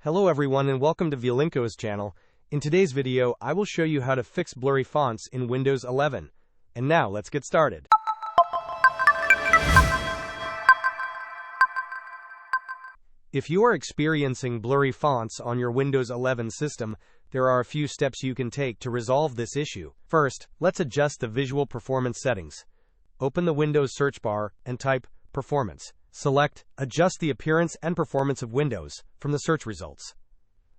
Hello everyone and welcome to Violinko's channel. In today's video, I will show you how to fix blurry fonts in Windows 11. And now, let's get started. If you are experiencing blurry fonts on your Windows 11 system, there are a few steps you can take to resolve this issue. First, let's adjust the visual performance settings. Open the Windows search bar and type Performance. Select Adjust the appearance and performance of Windows from the search results.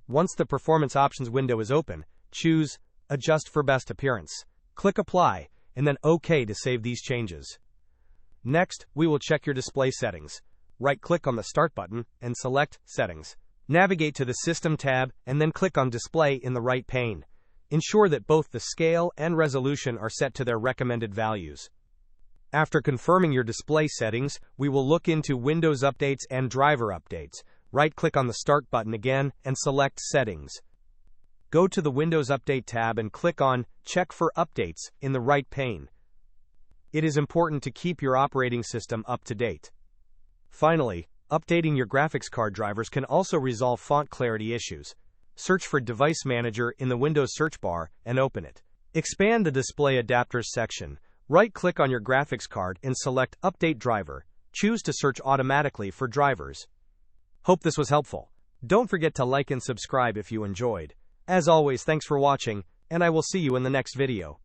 Once the Performance Options window is open, choose Adjust for Best Appearance. Click Apply, and then OK to save these changes. Next, we will check your display settings. Right-click on the Start button and select Settings. Navigate to the System tab and then click on Display in the right pane. Ensure that both the scale and resolution are set to their recommended values. After confirming your display settings, we will look into Windows Updates and Driver Updates. Right-click on the Start button again and select Settings. Go to the Windows Update tab and click on Check for Updates in the right pane. It is important to keep your operating system up to date. Finally, updating your graphics card drivers can also resolve font clarity issues. Search for Device Manager in the Windows search bar and open it. Expand the Display Adapters section. Right-click on your graphics card and select Update Driver. Choose to search automatically for drivers. Hope this was helpful. Don't forget to like and subscribe if you enjoyed. As always, thanks for watching, and I will see you in the next video.